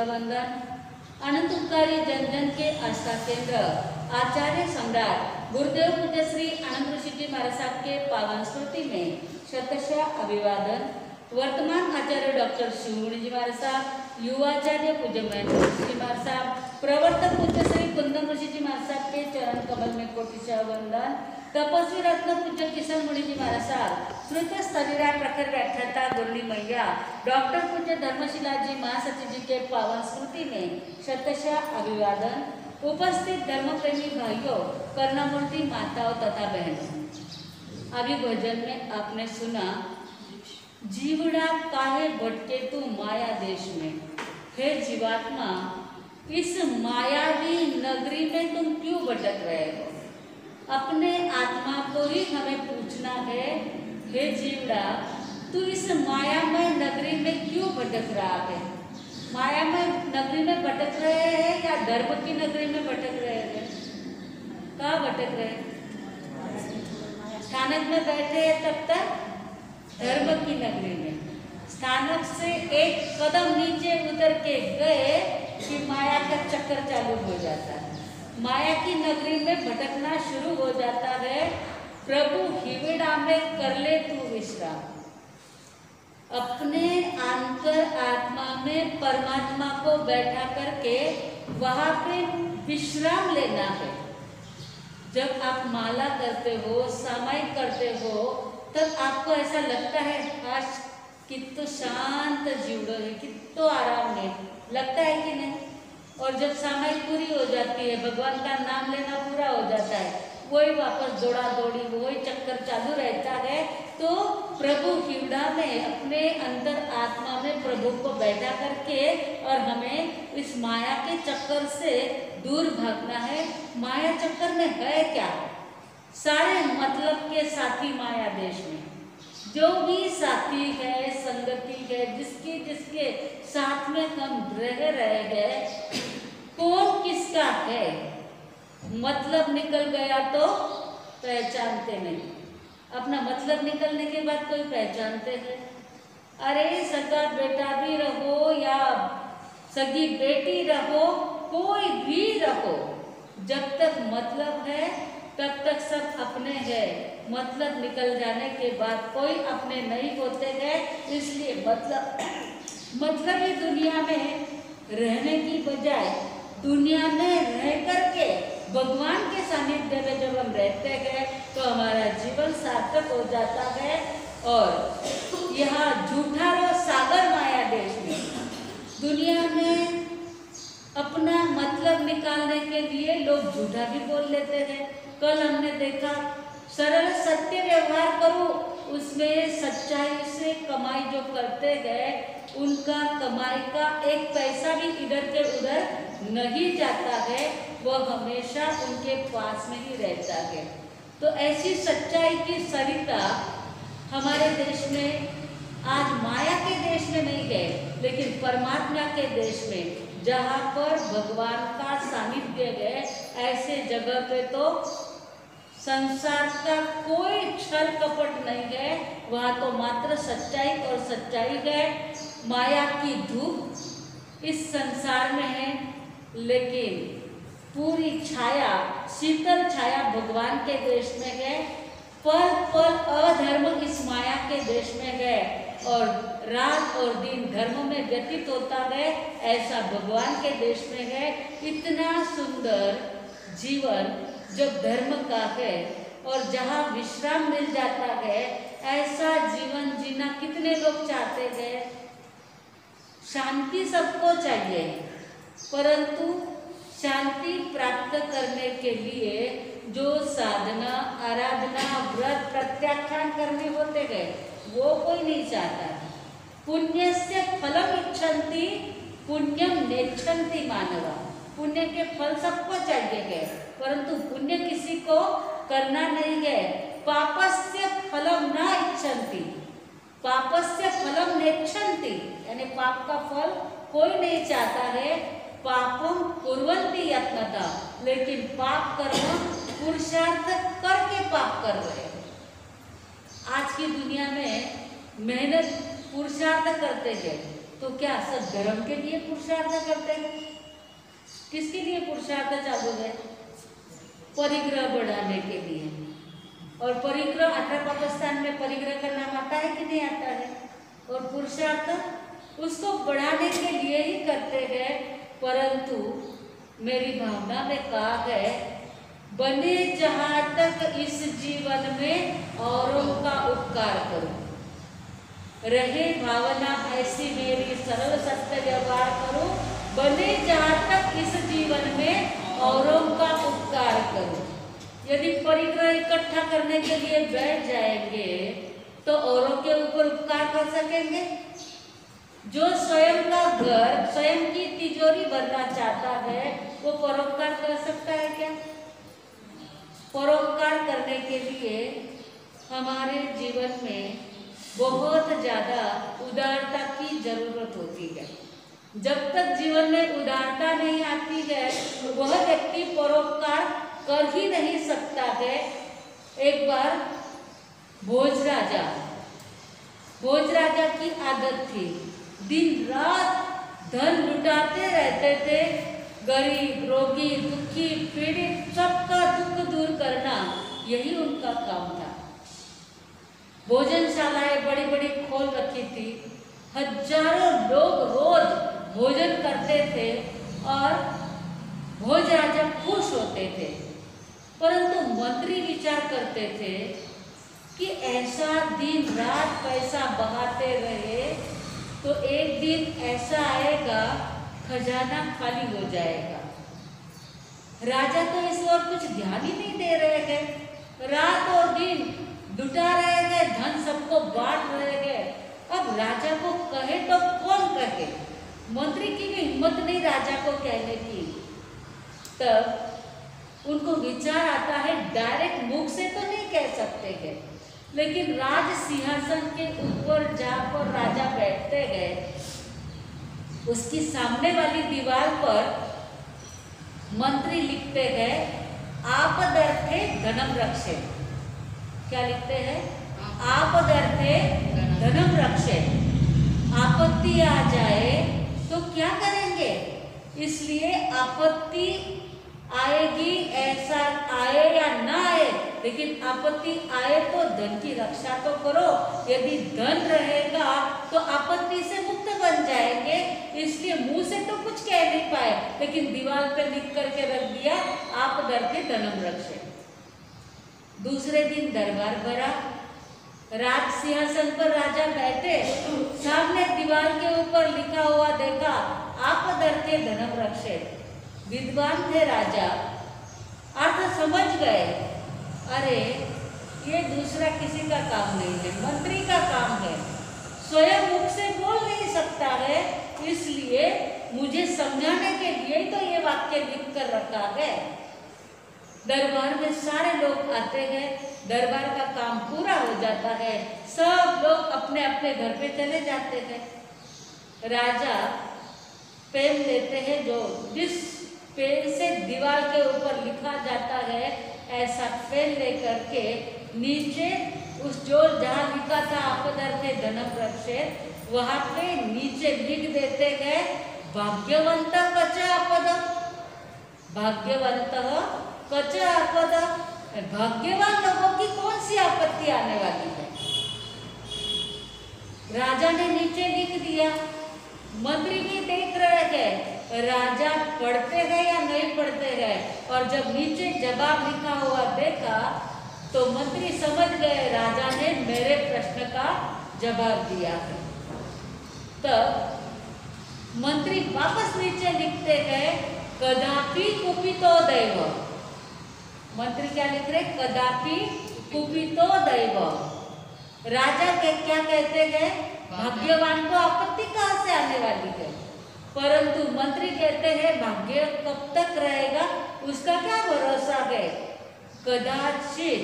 पूजा वंदन। अनंतकारी जन जन के आस्था केंद्र आचार्य सम्राट गुरुदेव पूज्य श्री आनंद ऋषि जी महाराज साहब के पावन स्मृति में शतशः अभिवादन। वर्तमान आचार्य डॉक्टर शिवमुनि जी महाराज साहब, युवाचार्य पूज्य महेंद्र ऋषि जी महाराज साहब, प्रवर्तक पूज्य श्री कुंदन ऋषि जी महाराज साहब के चरण कमल में कोटिशः वंदन। तपस्वी रत्न पूज्य किशन मुनि जी महाराज साहब, श्रुत स्तरीरा प्रखर व्याख्याता गुरुनी मैया डॉक्टर पूज्य धर्मशिला जी महासचिव जी के पावन स्मृति में शतशः अभिवादन। उपस्थित धर्म प्रेमी भाइयों, कर्णमूर्ति माताओं तथा बहनों, अभी भजन में आपने सुना, जीवड़ा काहे भटके तू माया देश में। हे जीवात्मा, इस मायावी नगरी में तुम क्यों भटक रहे हो? अपने आत्मा को ही हमें पूछना है, हे जीवड़ा, तू इस मायामय नगरी में क्यों भटक रहा है? मायामय नगरी में भटक रहे हैं या धर्म की नगरी में भटक रहे हैं? कहाँ भटक रहे? स्थानक में बैठे हैं तब तक धर्म की नगरी में, स्थानक से एक कदम नीचे उतर के गए कि माया का चक्कर चालू हो जाता है, माया की नगरी में भटकना शुरू हो जाता है। प्रभु हिविड़ा में कर ले तू विश्राम। अपने अंतर आत्मा में परमात्मा को बैठा करके वहां पे विश्राम लेना है। जब आप माला करते हो, सामायिक करते हो, तब आपको ऐसा लगता है आज कितना शांत जीवड़ो है, कितना आराम है, लगता है कि नहीं? और जब सामायिक पूरी हो जाती है, भगवान का नाम लेना पूरा हो जाता है, वही वापस दौड़ा दौड़ी, वही चक्कर चालू रहता है। तो प्रभु हिवड़ा में अपने अंतर आत्मा में प्रभु को बैठा करके और हमें इस माया के चक्कर से दूर भागना है। माया चक्कर में है क्या? सारे मतलब के साथी माया देश में, जो भी साथी है, संगति है, जिसके साथ में हम रह रहे हैं, कौन किसका है, मतलब निकल गया तो पहचानते नहीं। अपना मतलब निकलने के बाद कोई पहचानते हैं? अरे सगा बेटा भी रहो या सगी बेटी रहो, कोई भी रहो, जब तक मतलब है तब तक सब अपने हैं। मतलब निकल जाने के बाद कोई अपने नहीं होते हैं। इसलिए मतलब ये दुनिया में रहने की बजाय दुनिया में रह करके भगवान के सानिध्य में जब हम रहते हैं तो हमारा जीवन सार्थक हो जाता है। और यहाँ झूठा रो सागर माया देश में, दुनिया में अपना मतलब निकालने के लिए लोग झूठा भी बोल लेते हैं। कल हमने देखा, सरल सत्य व्यवहार करो, उसमें सच्चाई से कमाई जो करते गए, उनका कमाई का एक पैसा भी इधर के उधर नहीं जाता है, वह हमेशा उनके पास में ही रहता है। तो ऐसी सच्चाई की सरिता हमारे देश में, आज माया के देश में नहीं है, लेकिन परमात्मा के देश में, जहाँ पर भगवान का सानिध्य है, ऐसे जगह पे तो संसार का कोई छल कपट नहीं है। वहाँ तो मात्र सच्चाई और सच्चाई है। माया की धूप इस संसार में है, लेकिन पूरी छाया, शीतल छाया भगवान के देश में है। पल पल अधर्म इस माया के देश में है और रात और दिन धर्म में व्यतीत होता है, ऐसा भगवान के देश में है। इतना सुंदर जीवन जब धर्म का है और जहाँ विश्राम मिल जाता है, ऐसा जीवन जीना कितने लोग चाहते हैं? शांति सबको चाहिए, परंतु शांति प्राप्त करने के लिए जो साधना, आराधना, व्रत, प्रत्याख्यान करने होते हैं, वो कोई नहीं चाहता। पुण्यस्य फलम इच्छन्ति पुण्यम नेच्छन्ति मानवा। पुण्य के फल सबको चाहिए है, परंतु पुण्य किसी को करना नहीं है। पापस्य फलम न इच्छन्ति, पापस्य फलम नेच्छन्ति, यानी पाप का फल कोई नहीं चाहता है। पापम कुर्वन्ति यत्नतः, लेकिन पाप कर्म पुरुषार्थ करके पाप कर रहे हैं। आज की दुनिया में मेहनत पुरुषार्थ करते हैं, तो क्या सब धर्म के लिए पुरुषार्थ करते हैं? किसके लिए पुरुषार्थ चालू है? परिग्रह बढ़ाने के लिए। और परिग्रह 18 पाकिस्तान में परिग्रह का नाम आता है कि नहीं आता है? और पुरुषार्थ उसको बढ़ाने के लिए ही करते हैं। परंतु मेरी भावना में कहा है, बने जहां तक इस जीवन में औरों का उपकार करूं, रहे भावना ऐसी मेरी सरल सत्य व्यवहार करूं, बने जहां तक इस जीवन में औरों का उपकार करूं। यदि परिग्रह इकट्ठा करने के लिए बैठ जाएंगे तो औरों के ऊपर उपकार कर सकेंगे? जो स्वयं का घर, स्वयं की तिजोरी भरना चाहता है, वो परोपकार कर सकता है क्या? परोपकार करने के लिए हमारे जीवन में बहुत ज्यादा उदारता की जरूरत होती है। जब तक जीवन में उदारता नहीं आती है, वह व्यक्ति परोपकार कर ही नहीं सकता है। एक बार भोज राजा की आदत थी, दिन रात धन लुटाते रहते थे। गरीब, रोगी, दुखी, पीड़ित सबका दुख दूर करना, यही उनका काम था। भोजनशालाएं बड़ी बड़ी खोल रखी थी, हजारों लोग रोज भोजन करते थे और भोज राजा खुश होते थे। परंतु मंत्री विचार करते थे कि ऐसा दिन रात पैसा बहाते रहे तो एक दिन ऐसा आएगा, खजाना खाली हो जाएगा। राजा तो इस ओर कुछ ध्यान ही नहीं दे रहे थे, रात और दिन लुटा रहे थे, धन सबको बांट रहे थे। अब राजा को कहे तो कौन कहे? मंत्री की भी हिम्मत नहीं राजा को कहने की। तब उनको विचार आता है, डायरेक्ट मुख से तो नहीं कह सकते हैं, लेकिन राज सिंहासन के ऊपर जाकर राजा बैठते गए। उसकी सामने वाली दीवार पर मंत्री लिखते हैं, आपदर्थे धनम रक्षे। क्या लिखते हैं? आपदर्थे धनम रक्षे। आपत्ति आ जाए तो क्या करेंगे? इसलिए आपत्ति आएगी, ऐसा आए या ना आए, लेकिन आपत्ति आए तो धन की रक्षा तो करो। यदि धन रहेगा तो आपत्ति से मुक्त बन जाएंगे। इसलिए मुंह से तो कुछ कह नहीं पाए, लेकिन दीवार पे लिख करके रख दिया, आप डर के धनम रक्षे। दूसरे दिन दरबार भरा, राज सिंहासन पर राजा बैठे, सामने दीवार के ऊपर लिखा हुआ देखा, आप डर के धनम रक्षे। विद्वान थे राजा, अर्थ समझ गए, अरे ये दूसरा किसी का काम नहीं है, मंत्री का काम है, स्वयं मुख से बोल नहीं सकता है, इसलिए मुझे समझाने के लिए तो ये वाक्य लिख कर रखा है। दरबार में सारे लोग आते हैं, दरबार का काम पूरा हो जाता है, सब लोग अपने अपने घर पे चले जाते हैं। राजा पेन लेते हैं, जो जिस पेन से दीवार के ऊपर लिखा जाता है, ऐसा पेन लेकर के नीचे उस जो जहाँ लिखा था आपदर्थे धनम रक्षे, वहाँ पे नीचे लिख देते हैं, भाग्यवंत कच आपद, भाग्यवंत कच आपद। भाग्यवान लोगों की कौन सी आपत्ति आने वाली है? राजा ने नीचे लिख दिया, मंत्री भी देख रहे हैं राजा पढ़ते हैं या नहीं पढ़ते हैं, और जब नीचे जवाब लिखा हुआ देखा तो मंत्री समझ गए राजा ने मेरे प्रश्न का जवाब दिया है। तब मंत्री वापस नीचे लिखते हैं, कदापि कुपितो दैव। मंत्री क्या लिख रहे? कदापि कुपितो दैव। राजा के क्या कहते हैं? भाग्यवान को आपत्ति कहाँ से आने वाली है? परंतु मंत्री कहते हैं भाग्य कब तक रहेगा उसका क्या भरोसा है? कदाचित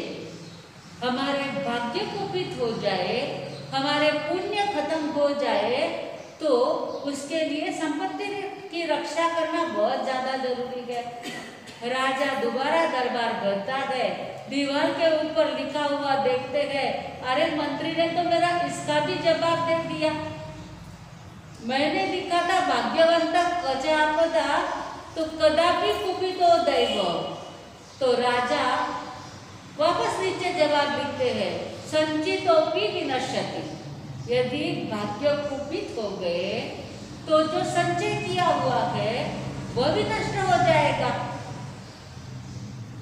हमारे भाग्य कुपित हो जाए, हमारे पुण्य खत्म हो जाए, तो उसके लिए संपत्ति की रक्षा करना बहुत ज्यादा जरूरी है। राजा दोबारा दरबार भरता है, दीवार के ऊपर लिखा हुआ देखते हैं, अरे मंत्री ने तो मेरा इसका भी जवाब दे दिया। मैंने लिखा था भाग्यवंत कचे आपदा तो कदापि कुपितो दैव, तो राजा वापस नीचे जवाब लिखते हैं संचितोपि विनश्यति। यदि भाग्य कुपित हो गए तो जो संचय किया हुआ है वह भी नष्ट हो जाएगा।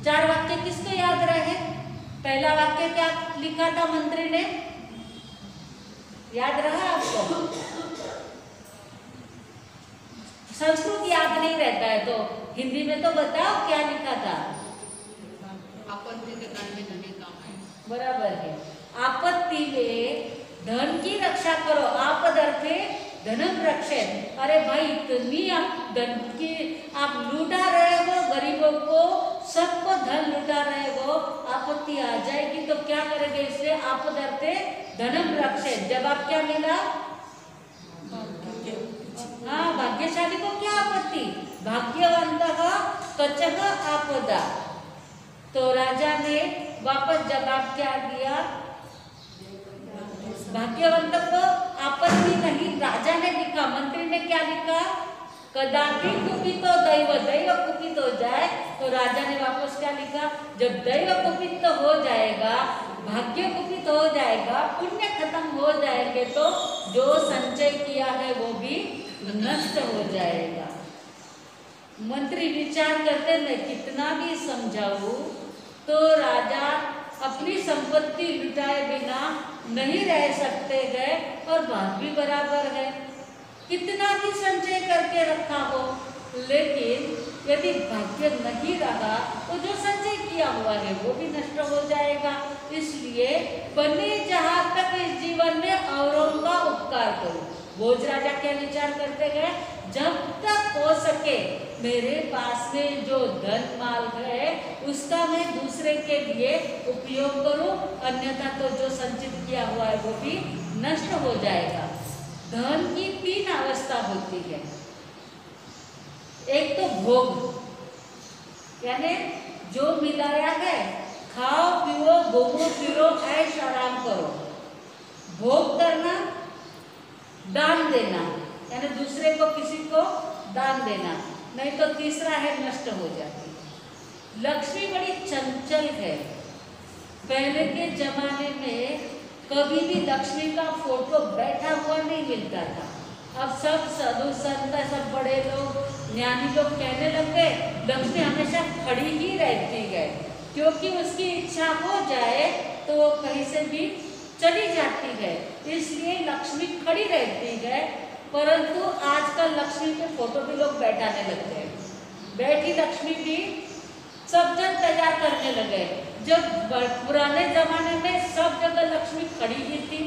4 वाक्य किसको याद रहे? पहला वाक्य क्या लिखा था मंत्री ने, याद रहा आपको? संस्कृत याद नहीं रहता है तो हिंदी में तो बताओ क्या लिखा था। आपत्ति के काल में धन काम है। बराबर है। आपत्ति में धन की रक्षा करो, आपदर्थे धनम रक्षेत। अरे भाई इतनी आप धन की आप लूटा रहे हो, गरीबों को सबको धन लूटा रहे हो, आपत्ति आ जाएगी तो क्या करेंगे? इसलिए आपदर्थे धनम रक्षेत। जवाब क्या मिला? हाँ, भाग्यशाली को क्या आपत्ति? भाग्यवंतः कचः आपदा। तो राजा ने वापस जवाब क्या दिया? भाग्यवंत को आपत्ति नहीं, राजा ने लिखा। मंत्री ने क्या लिखा? कदापि कुपितो दैव, दैव कुपित हो जाए तो राजा ने वापस क्या लिखा? जब दैव कुपित हो जाएगा, भाग्य कुपित हो जाएगा, पुण्य खत्म हो जाएंगे तो जो संचय किया है वो भी नष्ट हो जाएगा। मंत्री विचार करते मैं कितना भी समझाऊं तो राजा अपनी संपत्ति लुटाए बिना नहीं रह सकते गए, और बात भी बराबर है। कितना भी संचय करके रखा हो, लेकिन यदि भाग्य नहीं रहा तो जो संचय किया हुआ है वो भी नष्ट हो जाएगा। इसलिए बने जहां तक इस जीवन में औरों का उपकार करो। भोज राजा क्या विचार करते गए? जब तक हो सके मेरे पास में जो धन माल है उसका मैं दूसरे के लिए उपयोग करूं, अन्यथा तो जो संचित किया हुआ है वो भी नष्ट हो जाएगा। धन की 3 अवस्था होती है। एक तो भोग, यानी जो मिलाया है खाओ पियो घूमो फिरो ऐश आराम करो, भोग करना। दान देना, यानी दूसरे को किसी को दान देना। नहीं तो तीसरा है नष्ट हो जाती। लक्ष्मी बड़ी चंचल है। पहले के जमाने में कभी भी लक्ष्मी का फोटो बैठा हुआ नहीं मिलता था। अब सब साधु संत, सब बड़े लोग, ज्ञानी लोग कहने लगे लक्ष्मी हमेशा खड़ी ही रहती है, क्योंकि उसकी इच्छा हो जाए तो वो कहीं से भी चली जाती है, इसलिए लक्ष्मी खड़ी रहती है। परंतु आजकल लक्ष्मी के फोटो भी लोग बैठाने लगते हैं। बैठी लक्ष्मी भी सब जन तैयार करने लगे। जब पुराने जमाने में सब जगह लक्ष्मी खड़ी ही थी,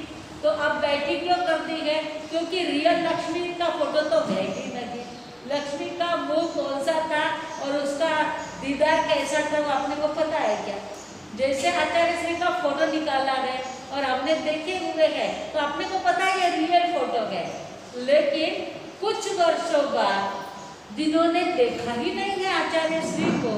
तो अब बैठी क्यों कर दी है? क्योंकि रियल लक्ष्मी का फोटो तो है ही नहीं। लक्ष्मी का मुंह कौन सा था और उसका दीदार कैसा था वो अपने को पता है क्या? जैसे आचार्य श्री का फोटो निकाला है और हमने देखे हुए हैं तो अपने को पता है रियल फोटो है, लेकिन कुछ वर्षों बाद जिन्होंने देखा ही नहीं है आचार्य श्री को,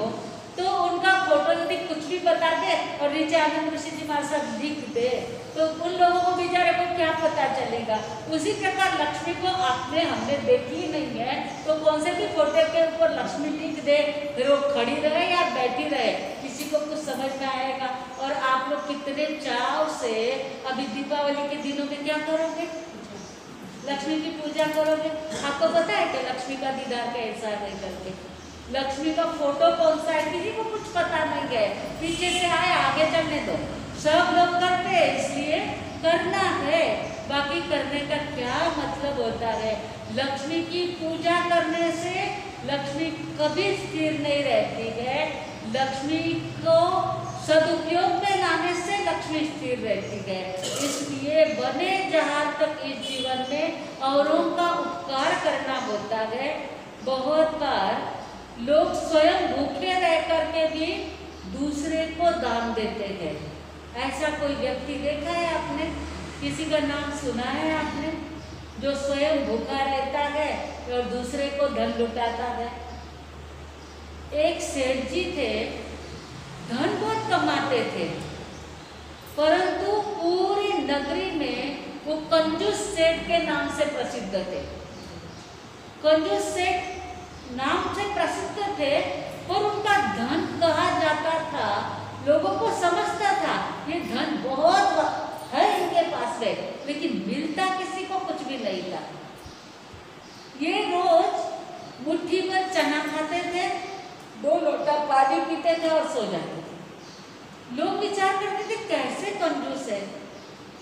तो उनका फोटो यदि कुछ भी बता दे और नीचे आनंद ऋषि जी महाराज साहब लिख दे तो उन लोगों को बेचारे को क्या पता चलेगा। उसी प्रकार लक्ष्मी को आपने हमने देखी ही नहीं है, तो कौन से भी फोटो के ऊपर लक्ष्मी लिख दे, फिर वो खड़ी रहे या बैठी रहे, किसी को कुछ समझ में आएगा। और आप लोग कितने चाव से अभी दीपावली के दिनों में क्या करोगे? लक्ष्मी की पूजा करोगे। आपको पता है कि लक्ष्मी का दीदार कैसा है करके? लक्ष्मी का फोटो कौन सा है किसी को कुछ पता नहीं है। पीछे से आए आगे चलने दो, सब लोग करते हैं इसलिए करना है, बाकी करने का क्या मतलब होता है? लक्ष्मी की पूजा करने से लक्ष्मी कभी स्थिर नहीं रहती है। लक्ष्मी को सदुपयोग में लाने से लक्ष्मी स्थिर रहती है। इसलिए बने जहाँ तक इस जीवन में औरों का उपकार करना होता है। बहुत बार लोग स्वयं भूखे रह करके भी दूसरे को दान देते हैं। ऐसा कोई व्यक्ति देखा है आपने? किसी का नाम सुना है आपने जो स्वयं भूखा रहता है और दूसरे को धन लुटाता है? एक सेठ जी थे, धन बहुत कमाते थे, परंतु पूरी नगरी में वो कंजूस सेठ के नाम से प्रसिद्ध थे। कंजूस सेठ नाम से प्रसिद्ध थे और उनका धन कहा जाता था, लोगों को समझता था ये धन बहुत है इनके पास में, लेकिन मिलता किसी को कुछ भी नहीं था। ये रोज मुट्ठी भर चना खाते थे, 2 लोटा पानी पीते थे और सो जाते थे। लोग विचार करते थे कैसे कंजूस है,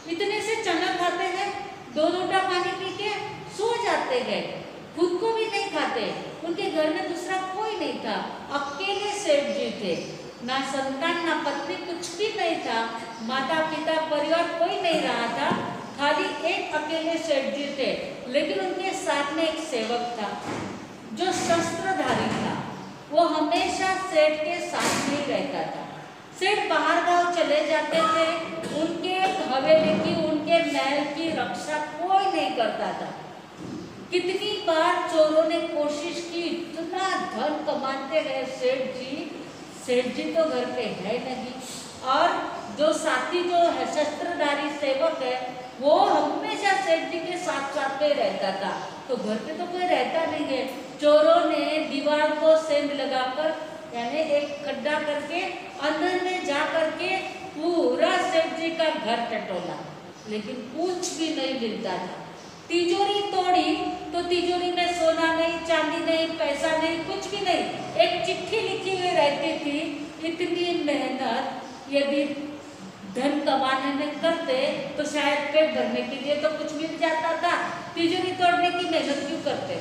इतने से चना खाते हैं, 2 लोटा पानी पी के सो जाते हैं, खुद को भी नहीं खाते। उनके घर में दूसरा कोई नहीं था, अकेले सेठ जी थे, ना संतान ना पत्नी, कुछ भी नहीं था, माता पिता परिवार कोई नहीं रहा था, खाली एक अकेले सेठ जी थे। लेकिन उनके साथ में एक सेवक था जो शस्त्रधारी था, वो हमेशा सेठ के साथ में ही रहता था। सेठ बाहर गांव चले जाते थे, उनके हवेली की, उनके महल की रक्षा कोई नहीं करता था। कितनी बार चोरों ने कोशिश की, इतना धन कमाते रहे सेठ जी तो घर पे है नहीं, और जो साथी जो है शस्त्रधारी सेवक है वो हमेशा सेठ जी के साथ साथ में रहता था, तो घर पे तो कोई रहता नहीं है। चोरों ने दीवार को सेंध लगाकर, यानी एक खड्डा करके अंदर में जा करके पूरा सेठ जी का घर टटोला, लेकिन कुछ भी नहीं मिलता था। तिजोरी तोड़ी तो तिजोरी में सोना नहीं, चांदी नहीं, पैसा नहीं, कुछ भी नहीं, एक चिट्ठी लिखी हुई रहती थी, इतनी मेहनत यदि धन कमाने में करते तो शायद पेट भरने के लिए तो कुछ मिल जाता था, तिजोरी तोड़ने की मेहनत क्यों करते?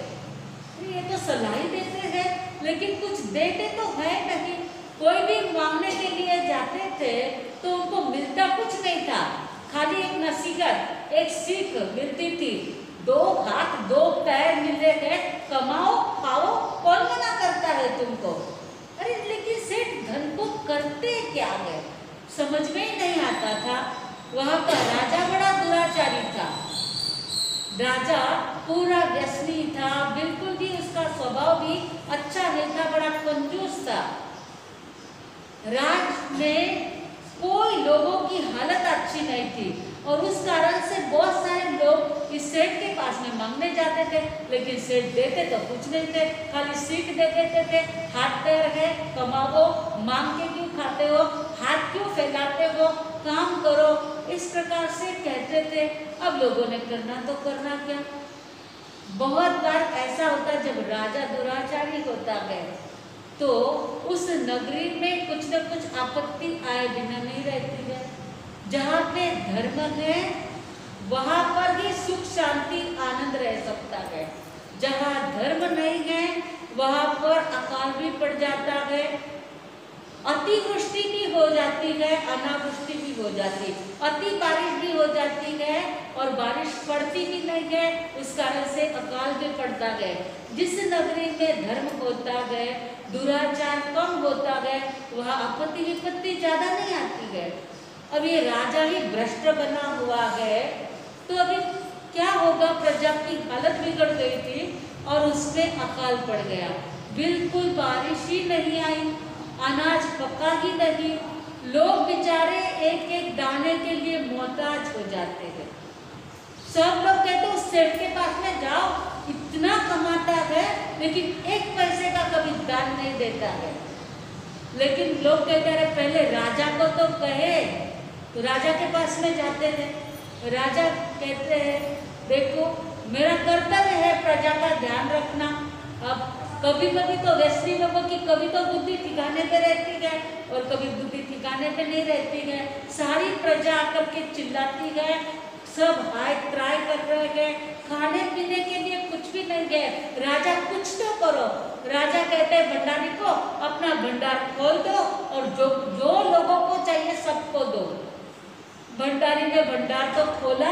ये तो सलाह ही देते हैं लेकिन कुछ देते तो है नहीं। कोई भी मांगने के लिए जाते थे तो उनको मिलता कुछ नहीं था, खाली एक नसीहत, एक सीख मिलती थी, 2 हाथ 2 पैर मिल रहे हैं, कमाओ खाओ, कौन मना करता है तुमको? अरे लेकिन सेठ धन को करते क्या है समझ में ही नहीं आता था। वहां का राजा बड़ा दुराचारी था, राजा पूरा व्यसनी था, बिल्कुल भी उसका स्वभाव भी अच्छा नहीं था, बड़ा कंजूस था। राज में कोई लोगों की हालत अच्छी नहीं थी और उस कारण से बहुत सारे लोग इस सेठ के पास में मांगने जाते थे, लेकिन सेठ देते तो कुछ नहीं थे, खाली सीख दे देते थे, हाथ पैर है, कमाओ, मांग के क्यों खाते हो, हाथ क्यों फैलाते हो, काम करो, इस प्रकार से कहते थे। अब लोगों ने करना तो करना क्या। बहुत बार ऐसा होता जब राजा दुराचारी होता है तो उस नगरी में कुछ न कुछ आपत्ति आए बिना नहीं रहती है। जहाँ पे धर्म है वहाँ पर ही सुख शांति आनंद रह सकता है, जहाँ धर्म नहीं है वहाँ पर अकाल भी पड़ जाता है, अतिवृष्टि भी हो जाती है, अनावृष्टि भी हो जाती है, अति बारिश भी हो जाती है और बारिश पड़ती भी नहीं है, उस कारण से अकाल भी पड़ता है। जिस नगरी में धर्म होता है, दुराचार कम होता है, वहाँ आपत्ति विपत्ति ज्यादा नहीं आती है। अब ये राजा ही भ्रष्ट बना हुआ है तो अभी क्या होगा, प्रजा की हालत बिगड़ गई थी और उसमें अकाल पड़ गया, बिल्कुल बारिश ही नहीं आई, अनाज पका ही नहीं, लोग बेचारे एक एक दाने के लिए मोहताज हो जाते हैं। सब लोग कहते उस सेठ के पास में जाओ, इतना कमाता है लेकिन एक पैसे का कभी दान नहीं देता है। लेकिन लोग कहते रहे पहले राजा को तो कहे, तो राजा के पास में जाते हैं, राजा कहते हैं देखो मेरा कर्तव्य है प्रजा का ध्यान रखना। अब कभी कभी तो व्यसनी लोगों की कभी तो बुद्धि ठिकाने पे रहती है और कभी बुद्धि ठिकाने पे नहीं रहती है, सारी प्रजा आकर के चिल्लाती है, सब हाय ट्राई कर रहे हैं, खाने पीने के लिए कुछ भी नहीं है, राजा कुछ तो करो। राजा कहते हैं भंडारी को अपना भंडार खोल दो और जो जो लोगों को चाहिए सबको दो। भंडारी ने भंडार तो खोला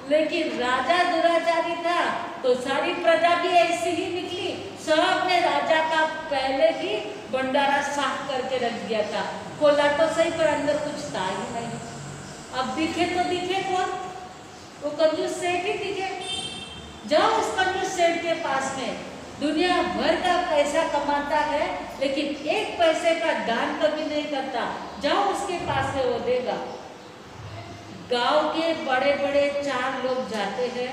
लेकिन राजा दुराचारी था तो सारी प्रजा भी ऐसी ही निकली, सब ने राजा का पहले ही भंडारा साफ करके रख दिया था, खोला तो सही पर अंदर कुछ था ही नहीं। अब दिखे तो दिखे कौन, वो कंजूस सेठ ही दिखे। जाओ उस कंजूस सेठ के पास में, दुनिया भर का पैसा कमाता है लेकिन एक पैसे का दान कभी नहीं करता, जाओ उसके पास में, वो देगा। गांव के बड़े बड़े 4 लोग जाते हैं,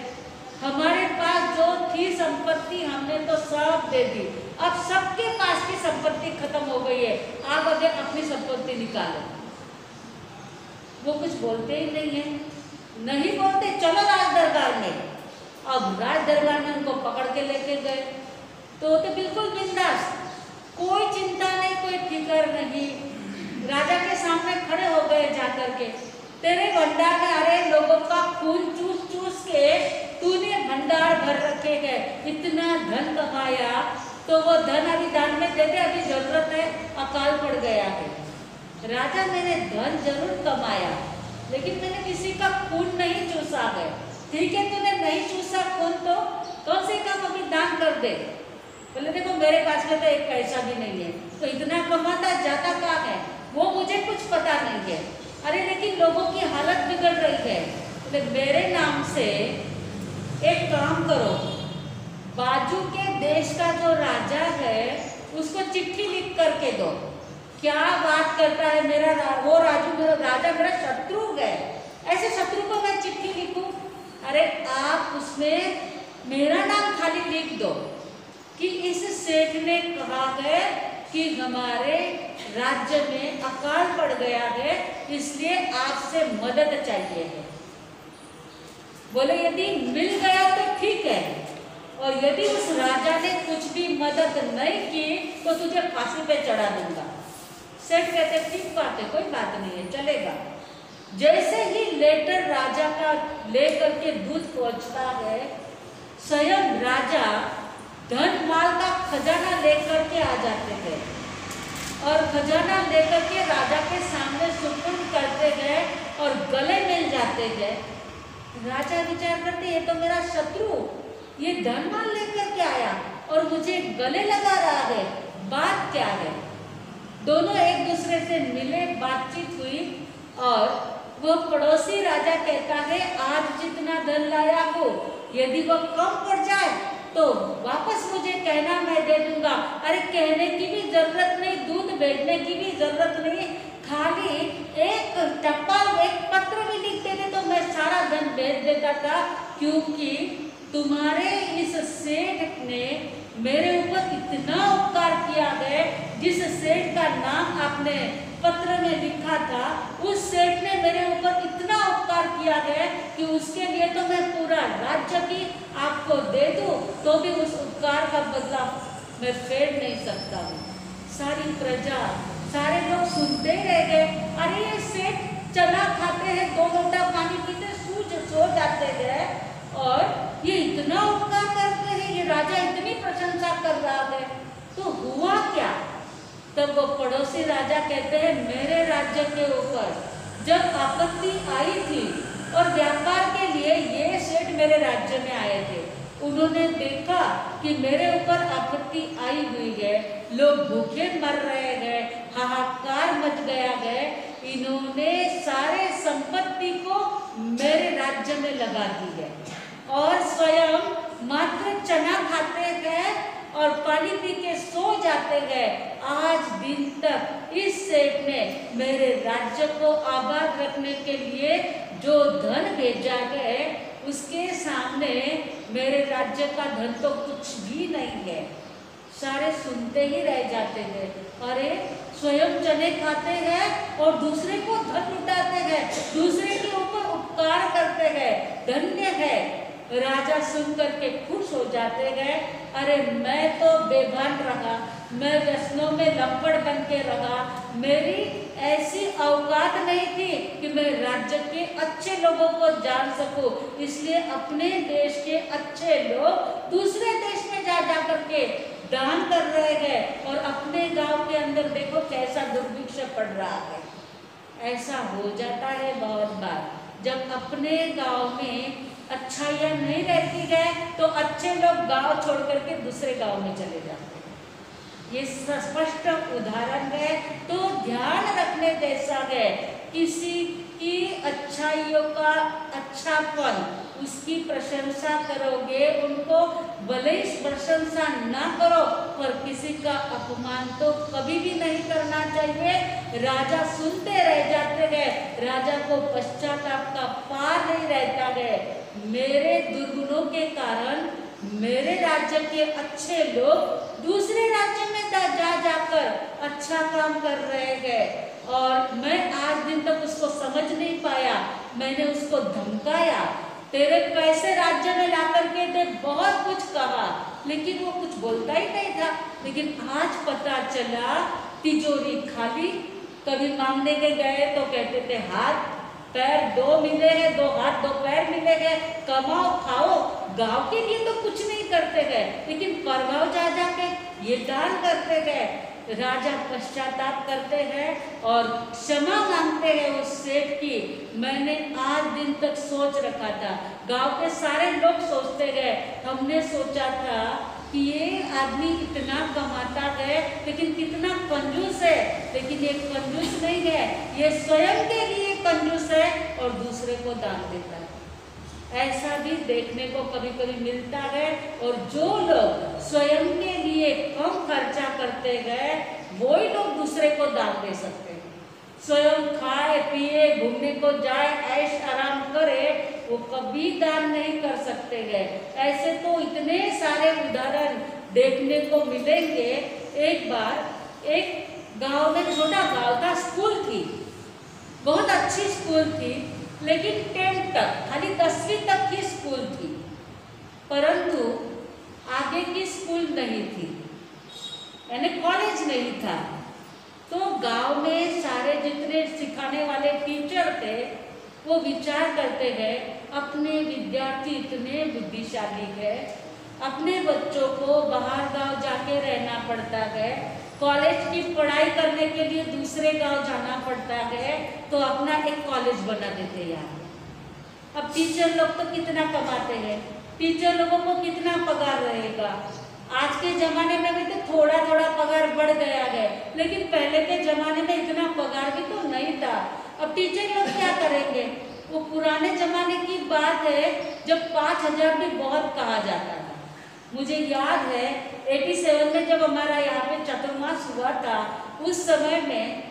हमारे पास जो थी संपत्ति हमने तो सब दे दी, अब सबके पास की संपत्ति खत्म हो गई है, आप अगर अपनी संपत्ति निकालो। वो कुछ बोलते ही नहीं है, नहीं बोलते, चलो राज दरबार में। अब राज दरबार में उनको पकड़ के लेके गए तो बिल्कुल बिंदास, कोई चिंता नहीं, कोई फिक्र नहीं। राजा के सामने खड़े हो गए जाकर के, तेरे भंडार में अरे लोगों का खून चूस चूस के तूने भंडार भर रखे हैं, इतना धन कमाया, तो वो धन अभी दान में दे दे, अभी जरूरत है, अकाल पड़ गया है। राजा मैंने धन जरूर कमाया, लेकिन मैंने किसी का खून नहीं चूसा है। ठीक है, तूने नहीं चूसा खून, तो कम से कम अभी दान कर दे। बोले देखो मेरे पास में तो एक पैसा भी नहीं है, तो इतना कमाता जाता कहाँ है, वो मुझे कुछ पता नहीं है। अरे लेकिन लोगों की हालत बिगड़ रही है, बोले मेरे नाम से एक काम करो, बाजू के देश का जो राजा है उसको चिट्ठी लिख करके दो। क्या बात करता है, वो राजा मेरा शत्रु है, ऐसे शत्रु को मैं चिट्ठी लिखूं? अरे आप उसमें मेरा नाम खाली लिख दो कि इस सेठ ने कहा है कि हमारे राज्य में अकाल पड़ गया है, इसलिए आपसे मदद चाहिए है। बोले यदि मिल गया तो ठीक है, और यदि उस राजा ने कुछ भी मदद नहीं की तो तुझे फांसी पे चढ़ा दूंगा। सेठ कहते ठीक बात है, कोई बात नहीं है, चलेगा। जैसे ही लेटर राजा का लेकर के दूध पहुंचता है, स्वयं राजा धन माल का खजाना लेकर के आ जाते हैं और खजाना लेकर के राजा के सामने सुपुर्द करते गए और गले मिल जाते गए। राजा विचार करते ये तो मेरा शत्रु, ये धन माल लेकर के आया और मुझे गले लगा रहा है, बात क्या है? दोनों एक दूसरे से मिले, बातचीत हुई और वो पड़ोसी राजा कहता है आज जितना धन लाया हो यदि वो कम पड़ जाए तो वापस मुझे कहना, मैं दे दूंगा। अरे कहने की भी जरूरत नहीं, दूध भेजने की भी जरूरत नहीं, खाली एक टपाल एक पत्र भी लिख देते तो मैं सारा धन भेज देता था, क्योंकि तुम्हारे इस सेठ ने मेरे ऊपर इतना उपकार किया है। जिस सेठ का नाम आपने पत्र में लिखा था उस सेठ ने मेरे ऊपर इतना उपकार किया है कि उसके लिए तो मैं पूरा राज्य की आपको दे दूं तो भी उस उपकार का बदला मैं फेर नहीं सकता हूँ। सारी प्रजा, सारे लोग सुनते ही रह गए। अरे ये सेठ चना खाते हैं, 2 लोटा पानी पीते सो जाते हैं और ये इतना उपकार करते हैं, ये राजा इतनी प्रशंसा कर रहा है, तो हुआ क्या? तब वो पड़ोसी राजा कहते हैं मेरे राज्य के ऊपर जब आपत्ति आई थी और व्यापार के लिए ये सेठ मेरे राज्य में आए थे, उन्होंने देखा कि मेरे ऊपर आपत्ति आई हुई है, लोग भूखे मर रहे हैं, हाहाकार मच गया है, इन्होंने सारे संपत्ति को मेरे राज्य में लगा दी है और स्वयं मात्र चना खाते हैं और पानी पी के सो जाते हैं। आज दिन तक इस सेठ ने मेरे राज्य को आबाद रखने के लिए जो धन भेजा है उसके सामने मेरे राज्य का धन तो कुछ भी नहीं है। सारे सुनते ही रह जाते हैं। अरे स्वयं चने खाते हैं और दूसरे को धन लुटाते हैं, दूसरे के ऊपर उपकार करते हैं, धन्य है। राजा सुनकर के खुश हो जाते हैं। अरे मैं तो बेभान रहा, मैं व्यसनों में लंपड़ बन के रहा, मेरी ऐसी औकात नहीं थी कि मैं राज्य के अच्छे लोगों को जान सकूं, इसलिए अपने देश के अच्छे लोग दूसरे देश में जा कर के दान कर रहे हैं और अपने गांव के अंदर देखो कैसा दुर्भिक्ष पड़ रहा है। ऐसा हो जाता है बहुत बार, जब अपने गांव में अच्छाइयाँ नहीं रहती है तो अच्छे लोग गांव छोड़ करके दूसरे गांव में चले जाते हैं। ये स्पष्ट उदाहरण है, तो ध्यान रखने जैसा है। किसी की अच्छाइयों का अच्छा फल उसकी प्रशंसा करोगे, उनको भले ही प्रशंसा ना करो पर किसी का अपमान तो कभी भी नहीं करना चाहिए। राजा सुनते रह जाते गए, राजा को पश्चाताप का पार नहीं रहता गए। मेरे दुर्गुणों के कारण मेरे राज्य के अच्छे लोग दूसरे राज्य में जा जाकर अच्छा काम कर रहे गए और मैं आज दिन तक उसको समझ नहीं पाया। मैंने उसको धमकाया, तेरे पैसे राज्य में ला करके दे, बहुत कुछ कहा, लेकिन वो कुछ बोलता ही नहीं था। लेकिन आज पता चला तिजोरी खाली। कभी मांगने के गए तो कहते थे हाथ पैर दो मिले हैं, दो हाथ दो पैर मिले हैं, कमाओ खाओ। गांव के लिए तो कुछ नहीं करते गए, लेकिन परगांव जा जाके ये दान करते गए। राजा पश्चाताप करते हैं और क्षमा मांगते हैं उस सेठ की। मैंने आज दिन तक सोच रखा था, गांव के सारे लोग सोचते गए, हमने सोचा था कि ये आदमी इतना कमाता है लेकिन कितना कंजूस है, लेकिन ये कंजूस नहीं है, ये स्वयं के लिए कंजूस है और दूसरे को दान देता है। ऐसा भी देखने को कभी कभी मिलता है। और जो लोग स्वयं के लिए कम खर्चा करते गए वो ही लोग दूसरे को दान दे सकते हैं। स्वयं खाए पिए घूमने को जाए ऐश आराम करे, वो कभी दान नहीं कर सकते गए। ऐसे तो इतने सारे उदाहरण देखने को मिलेंगे। एक बार एक गांव में, छोटा गांव था, स्कूल थी, बहुत अच्छी स्कूल थी, लेकिन 10th तक, खाली 10वीं तक की स्कूल थी, परंतु आगे की स्कूल नहीं थी, यानी कॉलेज नहीं था। तो गांव में सारे जितने सिखाने वाले टीचर थे वो विचार करते गए, अपने विद्यार्थी इतने बुद्धिशाली है, अपने बच्चों को बाहर गांव जाके रहना पड़ता है, कॉलेज की पढ़ाई करने के लिए दूसरे गांव जाना पड़ता है, तो अपना एक कॉलेज बना देते यार। अब टीचर लोग तो कितना कमाते हैं, टीचर लोगों को कितना पगार रहेगा। आज के जमाने में भी तो थोड़ा थोड़ा पगार बढ़ गया है, लेकिन पहले के जमाने में इतना पगार भी तो नहीं था। अब टीचर लोग क्या करेंगे? वो पुराने जमाने की बात है जब 5,000 भी बहुत कहा जाता था। मुझे याद है 87 में जब हमारा यहाँ पे चतुर्मास हुआ था, उस समय में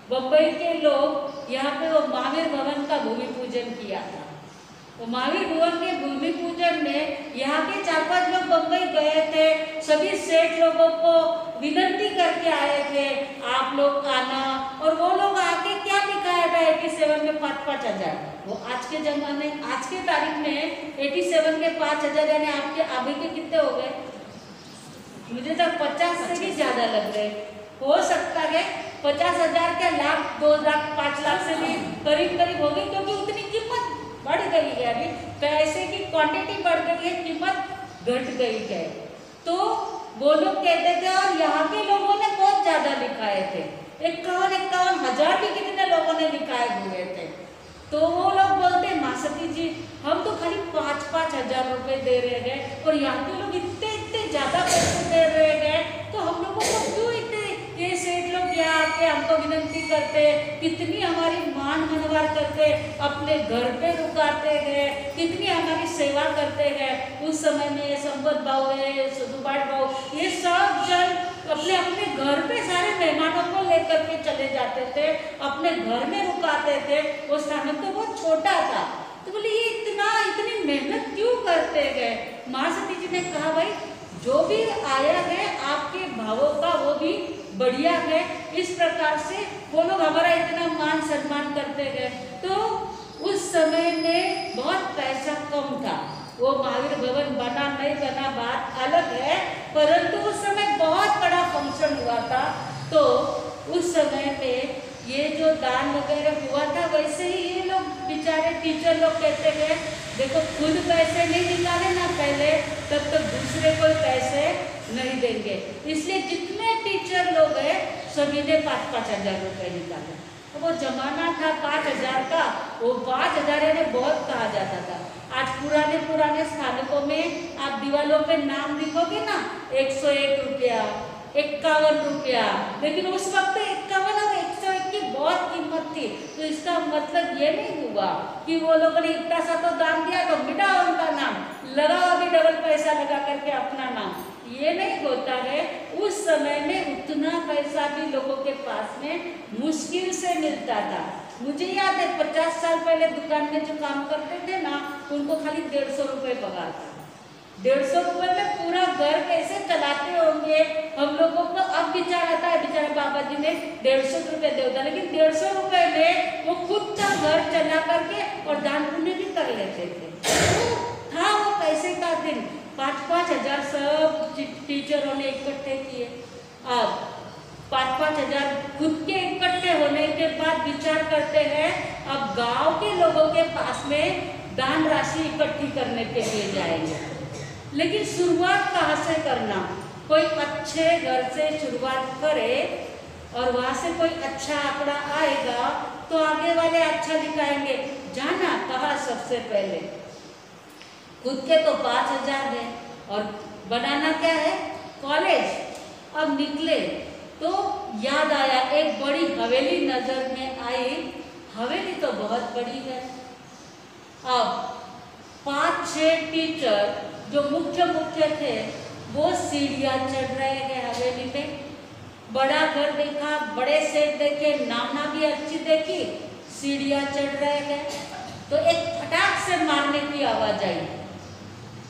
बम्बई के लोग यहाँ पे वो महावीर भवन का भूमि पूजन किया था। वो महावीर भवन के भूमि पूजन में यहाँ के 4-5 लोग बम्बई गए थे, सभी सेठ लोगों को विनती करके आए थे आप लोग आना, और वो लोग आके क्या दिखाया था 87 में 5-5 हज़ार। वो आज के जमाने, आज के तारीख में 87 के 5 हज़ार यानी आपके अभी के कितने हो गए? मुझे तो 50 से भी ज्यादा लग रहे। हो सकता है 50,000 के लाख, 2 लाख, 5 लाख से भी करीब करीब हो गई, क्योंकि उतनी कीमत बढ़ गई है। अभी पैसे की क्वांटिटी बढ़ गई है, कीमत घट गई है। तो वो लोग कहते थे, और यहाँ के लोगों ने बहुत ज्यादा लिखाए थे, 51 हज़ार भी कितने लोगों ने लिखाए हुए थे। तो वो लोग बोलते, मासती जी हम तो खाली 5-5 हज़ार रुपए दे रहे गए और यहाँ के लोग इतने ज्यादा पैसे दे रहे गए, तो हम लोगों को क्यों इतने, ये सेठ लोग यहाँ आके हमको विनती करते, कितनी हमारी मान मनवार करते, अपने घर पे रुकाते गए, कितनी हमारी सेवा करते गए। उस समय में संपत भाव है, सुभाष भाव, ये सब जन अपने अपने घर पे सारे मेहमानों को लेकर के चले जाते थे, अपने घर में रुकाते थे। वो स्थान तो बहुत छोटा था, तो बोले ये इतनी मेहनत क्यों करते गए? माँ सती जी ने कहा, भाई जो भी आया है आपके भावों का वो भी बढ़िया है। इस प्रकार से वो लोग हमारा इतना मान सम्मान करते गए। तो उस समय में बहुत पैसा कम था, वो महावीर भवन बना नहीं बना बात अलग है, परंतु उस समय बहुत बड़ा फंक्शन हुआ था। तो उस समय पे ये जो दान वगैरह हुआ था, वैसे ही ये लोग बेचारे टीचर लोग कहते गए, देखो खुद पैसे नहीं निकाले ना पहले, तब तक दूसरे को पैसे नहीं देंगे। इसलिए जितने टीचर लोग हैं सभी ने 5-5 हज़ार रुपये निकाले। तो वो जमाना था 5 हज़ार का, वो 5 हज़ार यानी बहुत कहा जाता था। आज पुराने स्थानकों में आप दीवालों पे नाम लिखोगे ना, 101 रुपया, 51 रुपया, लेकिन उस वक्त 51 और 101 की बहुत कीमत थी, तो इसका मतलब ये नहीं हुआ कि वो लोगों ने इतना सा तो दान दिया तो मिटाओ उनका नाम, लगाओ अभी डबल पैसा लगा करके अपना नाम। ये नहीं होता है। उस समय में उतना पैसा भी लोगों के पास में मुश्किल से मिलता था। मुझे याद है 50 साल पहले दुकान में जो काम करते थे ना, उनको खाली 150 रुपये पगार था। 150 रुपये में पूरा घर कैसे चलाते होंगे हम लोगों को अब विचार आता है, बेचारे बाबा जी ने 150 रुपये दे दिया, लेकिन 150 रुपये में वो खुद का घर चला करके और दान पुण्य भी कर लेते थे। तो था वो पैसे का दिन। 5-5 हजार सब टीचरों ने इकट्ठे किए। अब 5-5 हजार खुद के इकट्ठे होने के बाद विचार करते हैं अब गांव के लोगों के पास में दान राशि इकट्ठी करने के लिए जाएंगे। लेकिन शुरुआत कहाँ से करना? कोई अच्छे घर से शुरुआत करे और वहाँ से कोई अच्छा आंकड़ा आएगा तो आगे वाले अच्छा दिखाएंगे। जाना कहाँ सबसे पहले? खुद के तो 5,000 है और बनाना क्या है? कॉलेज। अब निकले तो याद आया, एक बड़ी हवेली नजर में आई। हवेली तो बहुत बड़ी है। अब 5-6 टीचर जो मुख्य थे वो सीढ़ियाँ चढ़ रहे हैं हवेली पे। बड़ा घर देखा, बड़े सेठ देखे, नामना भी अच्छी देखी, सीढ़ियाँ चढ़ रहे हैं। तो एक फटाक से मारने की आवाज आई।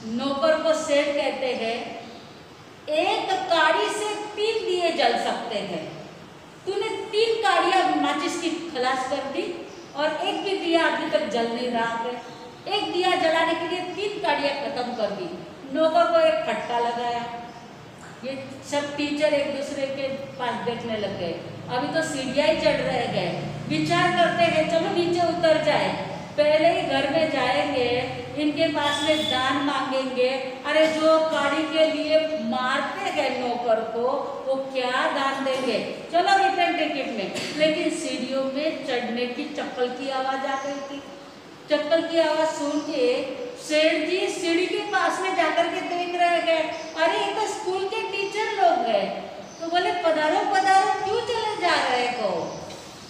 नौकर को सेठ कहते हैं, एक काड़ी से 3 दिए जल सकते हैं। तूने 3 काड़ियां माचिस की खलास कर दी और एक भी दिया अभी तक जल नहीं रहा है। एक दिया जलाने के लिए 3 काड़ियां खत्म कर दी। नौकर को एक फटका लगाया। ये सब टीचर एक दूसरे के पास देखने लग गए। अभी तो सीढ़ियां ही चढ़ रहे गए। विचार करते हैं चलो नीचे उतर जाए, पहले ही घर में जाएंगे, इनके पास में दान मांगेंगे। अरे जो काड़ी के लिए मारते हैं नौकर को वो क्या दान देंगे? चलो रिटर्न टिकट में। लेकिन सीढ़ियों में चढ़ने की चप्पल की आवाज आ गई थी। चप्पल की आवाज सुन के सेठ जी सीढ़ी के पास में जाकर के देख रहे हैं, अरे ये तो स्कूल के टीचर लोग हैं। तो बोले पधारो पधारो, क्यों चले जा रहे हो?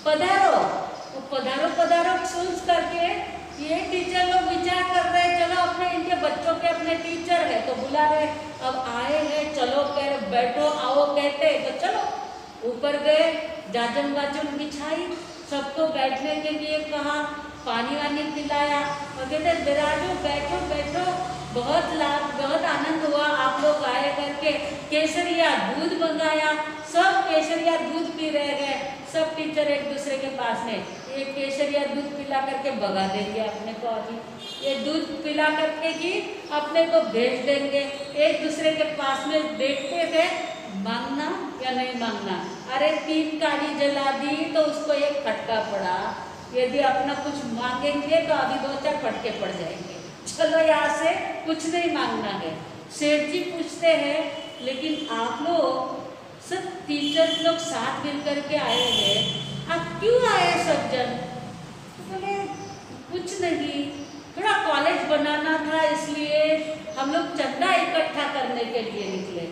पधारो। तो पधारो पधारो सुन करके ये टीचर लोग विचार कर रहे हैं चलो अपने इनके बच्चों के अपने टीचर है तो बुला रहे, अब आए हैं चलो कह बैठो आओ कहते तो चलो ऊपर गए, जाजम वाजम बिछाई, सबको बैठने के लिए कहा, पानी वानी पिलाया और कहते बिराजो बैठो बैठो, बहुत आनंद हुआ आप लोग आए करके। केसरिया दूध मंगाया, सब केसरिया दूध पी रहे गए। सब टीचर एक दूसरे के पास में एक केसरिया दूध पिला करके भगा देंगे अपने को, अभी ये दूध पिला करके ही अपने को भेज देंगे। एक दूसरे के पास में देखते थे मांगना या नहीं मांगना। अरे 3 काड़ी जला दी तो उसको एक फटका पड़ा। यदि अपना कुछ मांगेंगे तो अभी 2-4 फटके पड़ जाएंगे। चलो यहाँ से कुछ नहीं मांगना है। सेठ जी पूछते हैं लेकिन आप लोग सब टीचर लोग साथ मिल करके आए हैं, आप क्यों आए सब जन? तो बोले कुछ नहीं, थोड़ा कॉलेज बनाना था इसलिए हम लोग चंदा इकट्ठा करने के लिए निकले।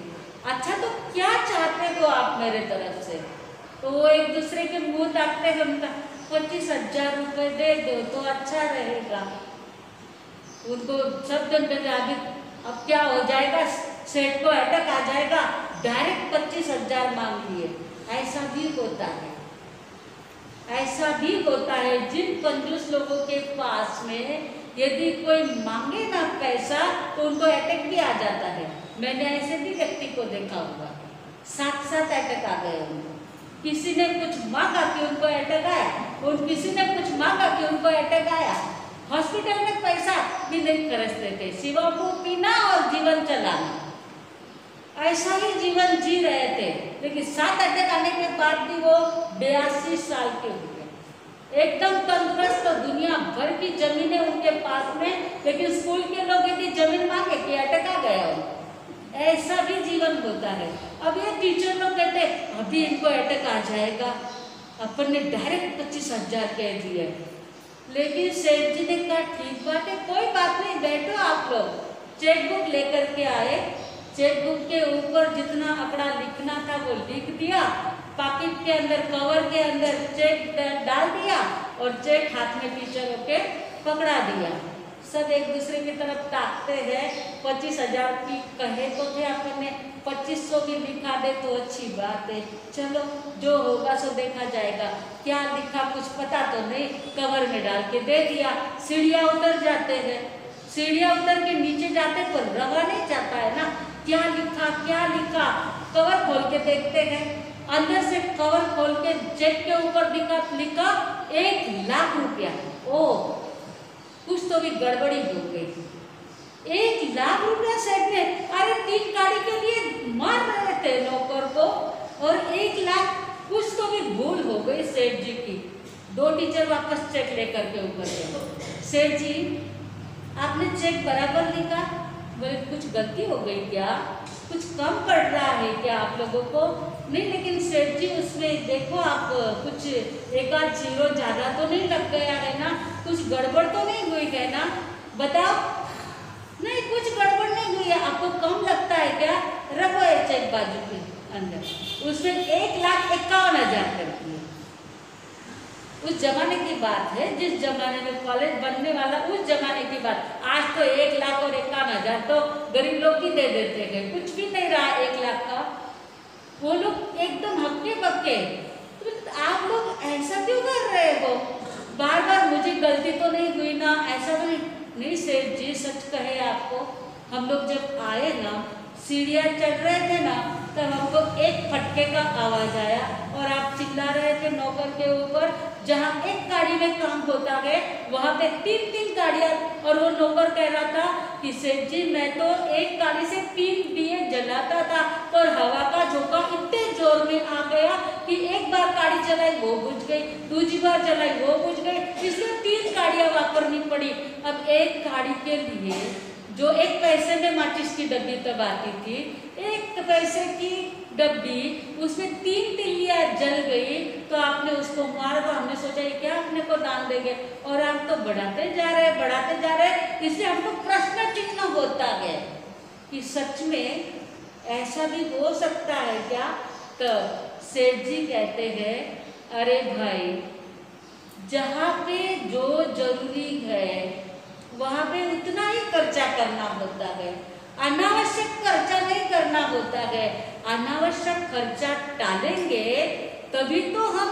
अच्छा तो क्या चाहते हो आप मेरे तरफ से? तो वो एक दूसरे के मुंह ताकते हैं, उनका 25,000 रुपये दे दो तो अच्छा रहेगा। उनको सब जन अभी अब क्या हो जाएगा, सेठ को अटैक आ जाएगा, डायरेक्ट 25,000 मांग लिए। ऐसा भी होता है, ऐसा भी होता है। जिन कंजूस लोगों के पास में यदि कोई मांगे ना पैसा तो उनको अटैक भी आ जाता है। मैंने ऐसे भी व्यक्ति को देखा हुआ, साथ अटैक आ गए उनको। किसी ने कुछ मांगा कि उनको अटैक आया, और किसी ने कुछ मांगा कि उनको अटैक आया। हॉस्पिटल में पैसा भी नहीं खर्चते थे, सिवा वो पीना और जीवन चलाना, ऐसा ही जीवन जी रहे थे। लेकिन 7 अटैक आने के बाद भी वो 82 साल के हुए, एकदम तंदुरुस्त। तो दुनिया भर की जमीनें उनके पास में, लेकिन स्कूल के लोग यदि जमीन मांगे कि अटैक आ गया हो, ऐसा भी जीवन होता है। अब ये टीचर लोग कहते अभी इनको अटैक आ जाएगा, अपन ने डायरेक्ट 25,000 कह दिए। लेकिन सेठ जी ने कहा ठीक बात है, कोई बात नहीं, बैठो आप लोग। चेकबुक लेकर के आए, चेकबुक के ऊपर जितना आंकड़ा लिखना था वो लिख दिया पॉकेट के अंदर, कवर के अंदर चेक डाल दिया और चेक हाथ में टीचरों के पकड़ा दिया। सब एक दूसरे की तरफ ताकते हैं। 25,000 की कहे तो थे अपन ने, 2500 की दिखा दे तो अच्छी बात है। चलो जो होगा सो देखा जाएगा। क्या लिखा कुछ पता तो नहीं, कवर में डाल के दे दिया। सीढ़ियाँ उतर जाते हैं, सीढ़ियाँ उतर के नीचे जाते पर रवा नहीं जाता है ना, क्या लिखा क्या लिखा। कवर खोल के देखते हैं, अंदर से कवर खोल के चेक के ऊपर लिखा 1,00,000 रुपया। ओ कुछ तो भी गड़बड़ी हो गई। 1,00,000 रुपया सेठ ने, अरे 3 गाड़ी के लिए मार रहे थे नौकर को, और 1,00,000 कुछ तो भी भूल हो गई सेठ जी की। 2 टीचर वापस चेक लेकर के ऊपर गए। सेठ जी आपने चेक बराबर लिखा? बोले कुछ गलती हो गई क्या, कुछ कम पड़ रहा है क्या आप लोगों को? नहीं लेकिन सेठ जी उसमें देखो आप कुछ 1-8 जीरो ज़्यादा तो नहीं लग गया है ना, कुछ गड़बड़ तो नहीं हुई है ना, बताओ। नहीं कुछ गड़बड़ नहीं हुई है, आपको कम लगता है क्या? रखो ये चेक बाजू के अंदर, उसमें 1,51,000 करती है। उस जमाने की बात है, जिस जमाने में कॉलेज बनने वाला, उस जमाने की बात। आज तो 1,00,000 और 51,000 तो गरीब लोग ही दे देते हैं, कुछ भी नहीं रहा 1,00,000 का। वो लोग एकदम हक्के बक्के। तो आप लोग ऐसा क्यों कर रहे हो? बार बार मुझे गलती तो नहीं हुई ना, ऐसा तो नहीं सेठ जी सच कहे आपको, हम लोग जब आए ना, सीढ़ियाँ चढ़ रहे थे ना, तब हमको एक फटके का आवाज आया और आप चिल्ला रहे थे नौकर के ऊपर। जहाँ एक गाड़ी में काम होता है वहाँ पे 3-3 गाड़ियाँ, और वो नौकर कह रहा था कि सेठ जी मैं तो एक गाड़ी से 3 दिए जलाता था, पर हवा का झोंका इतने जोर में आ गया कि एक बार गाड़ी चलाई वो बुझ गई, दूसरी बार चलाई वो बुझ गई, इसलिए 3 गाड़ियाँ वापरनी पड़ी। अब एक गाड़ी के लिए जो 1 पैसे में माचिस की डब्बी तब आती थी, 1 पैसे की डब्बी, उसमें 3 तिल्लियाँ जल गई, तो आपने उसको मारा। तो हमने सोचा ये क्या अपने को दान देंगे, और आप तो बढ़ाते जा रहे, इसलिए हमको प्रश्न चिन्ह होता गया कि सच में ऐसा भी हो सकता है क्या? तो सेठ जी कहते हैं अरे भाई, जहाँ पे जो जरूरी है वहाँ पे उतना ही खर्चा करना होता है, अनावश्यक खर्चा नहीं करना होता है। अनावश्यक खर्चा टालेंगे तभी तो हम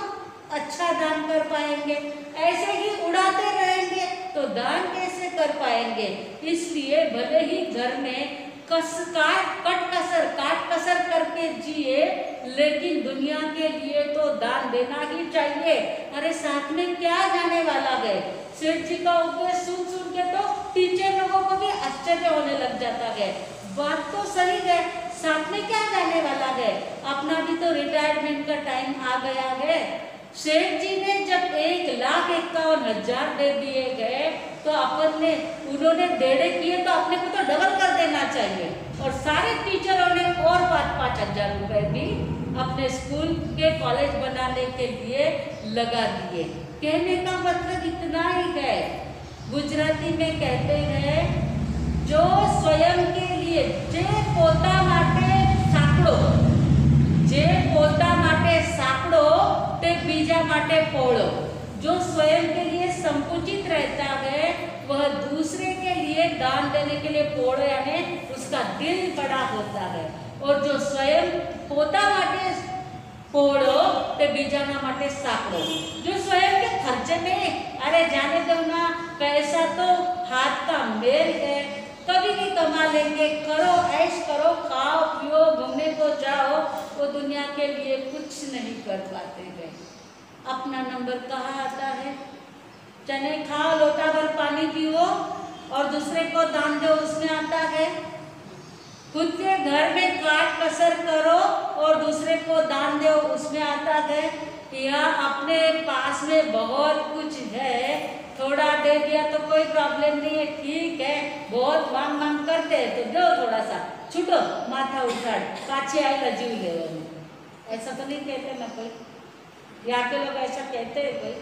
अच्छा दान कर पाएंगे, ऐसे ही उड़ाते रहेंगे तो दान कैसे कर पाएंगे? इसलिए भले ही घर में काट कसर करके जिए, लेकिन दुनिया के लिए तो दान देना ही चाहिए। अरे साथ में क्या जाने वाला है? सेठ जी का उपदेश सुन के तो टीचर लोगों को भी आश्चर्य होने लग जाता है। बात तो सही है, साथ में क्या जाने वाला है? अपना भी तो रिटायरमेंट का टाइम आ गया है। सेठ जी ने जब 1,51,000 दे दिए गए तो उन्होंने डेढ़े किए तो अपने को तो डबल कर देना चाहिए, और सारे टीचरों ने और 5,000 रुपए भी अपने स्कूल के कॉलेज बनाने के लिए लगा दिए। कहने का मतलब इतना ही है, गुजराती में कहते हैं जो स्वयं के लिए जे पोता માટે સાંકડો તે બીજા માટે પહોળો। जो स्वयं के लिए संकुचित रहता है वह दूसरे के लिए दान देने के लिए पહોળો, यानी उसका दिल बड़ा होता है। और जो स्वयं पोता માટે पહોળો તે બીજાના માટે સાંકડો। जो स्वयं के खर्चे में अरे जाने दो ना, पैसा तो हाथ का मेल है, कभी भी कमा लेंगे, करो ऐश करो, खाओ पियो, घूमने को जाओ, वो दुनिया के लिए कुछ नहीं कर पाते हैं। अपना नंबर कहाँ आता है? चने खाओ, लोटा भर पानी पियो और दूसरे को दान दो, उसमें आता है। खुद के घर में काट कसर करो और दूसरे को दान दो, उसमें आता है। या अपने पास में बहुत कुछ है, थोड़ा दे दिया तो कोई प्रॉब्लम नहीं है, ठीक है, बहुत मांग करते हैं तो दो थोड़ा सा, छूटो माथा उठाड़ पाछे आएगा जीव ले। ऐसा तो नहीं कहते ना कोई? यहाँ के लोग ऐसा कहते हैं? कोई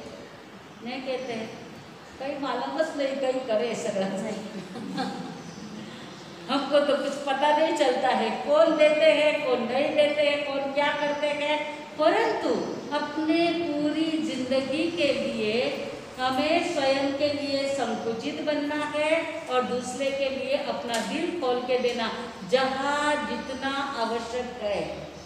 नहीं कहते हैं, कहीं मालूम बस नहीं, कहीं करे सगड़ा हमको तो कुछ पता नहीं चलता है, कौन देते हैं कौन नहीं देते हैं, कौन क्या करते हैं, परंतु अपने पूरी जिंदगी के लिए हमें स्वयं के लिए संकुचित बनना है और दूसरे के लिए अपना दिल खोल के देना। जहाँ जितना आवश्यक है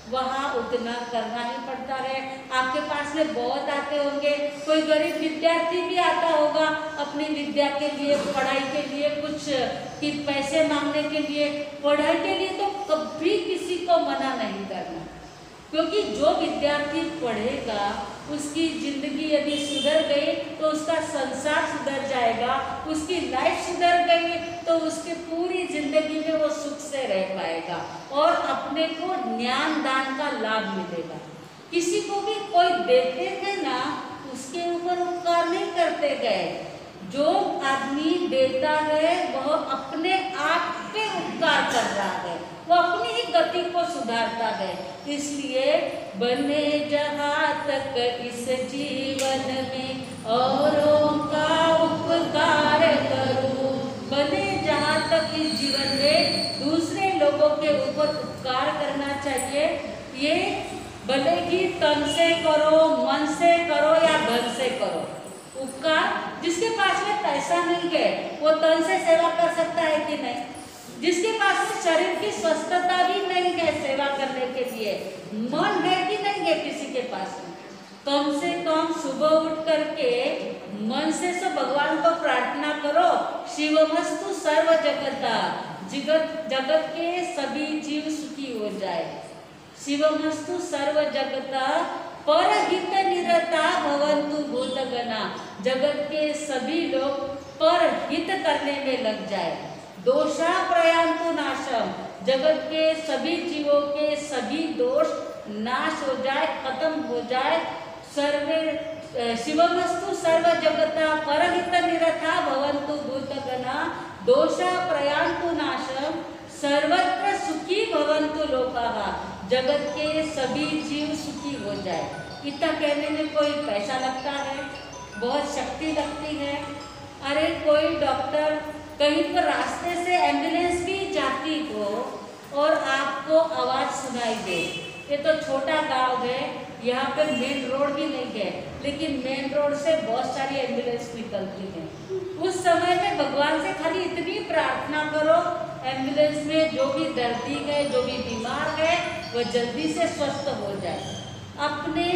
वहाँ उतना करना ही पड़ता है। आपके पास में बहुत आते होंगे, कोई गरीब विद्यार्थी भी आता होगा अपनी विद्या के लिए, पढ़ाई के लिए, कुछ कि पैसे मांगने के लिए, पढ़ाई के लिए, तो कभी किसी को मना नहीं करना, क्योंकि जो विद्यार्थी पढ़ेगा उसकी जिंदगी यदि सुधर गई तो उसका संसार सुधर जाएगा, उसकी लाइफ सुधर गई तो उसकी पूरी जिंदगी में वो सुख से रह पाएगा और अपने को ज्ञान दान का लाभ मिलेगा। किसी को भी कोई देते थे ना, उसके ऊपर उपकार नहीं करते गए। जो आदमी देता है वह अपने आप पे उपकार कर रहा है, वो अपनी ही गति को सुधारता है। इसलिए बने जहाँ तक इस जीवन में औरों का उपकार करूं, बने जहाँ तक इस जीवन में दूसरे लोगों के ऊपर उपकार करना चाहिए। ये भले ही तन से करो, मन से करो या धन से करो उपकार। जिसके पास में पैसा नहीं है वो तन से सेवा कर सकता है कि नहीं? जिसके पास में शरीर की स्वस्थता भी नहीं है सेवा करने के लिए, मन है कि नहीं है किसी के पास में, कम से कम सुबह उठ करके मन से तो भगवान को प्रार्थना करो, शिवमस्तु सर्व जगता, जगत के सभी जीव सुखी हो जाए। शिवमस्तु सर्व जगता परहित निरता भवन्तु भूतगणा, जगत के सभी लोग परहित करने में लग जाए। दोषा प्रयान्तु नाशम, जगत के सभी जीवों के सभी दोष नाश हो जाए, खत्म हो जाए। सर्वे शिवमस्तु सर्व जगता परहित निरता भवन्तु भूतगणा, दोषा प्रयान्तु नाशम, सर्वत्र सुखी भवन्तु लोकाः, जगत के सभी जीव सुखी हो जाए। इतना कहने में कोई पैसा लगता है, बहुत शक्ति लगती है। अरे कोई डॉक्टर कहीं पर रास्ते से एम्बुलेंस भी जाती हो और आपको आवाज़ सुनाई दे, ये तो छोटा गांव है, यहाँ पर मेन रोड भी नहीं है, लेकिन मेन रोड से बहुत सारी एम्बुलेंस निकलती हैं। उस समय में भगवान से खाली इतनी प्रार्थना करो, एम्बुलेंस में जो भी दर्दी है, जो भी बीमार है, वह जल्दी से स्वस्थ हो जाए, अपने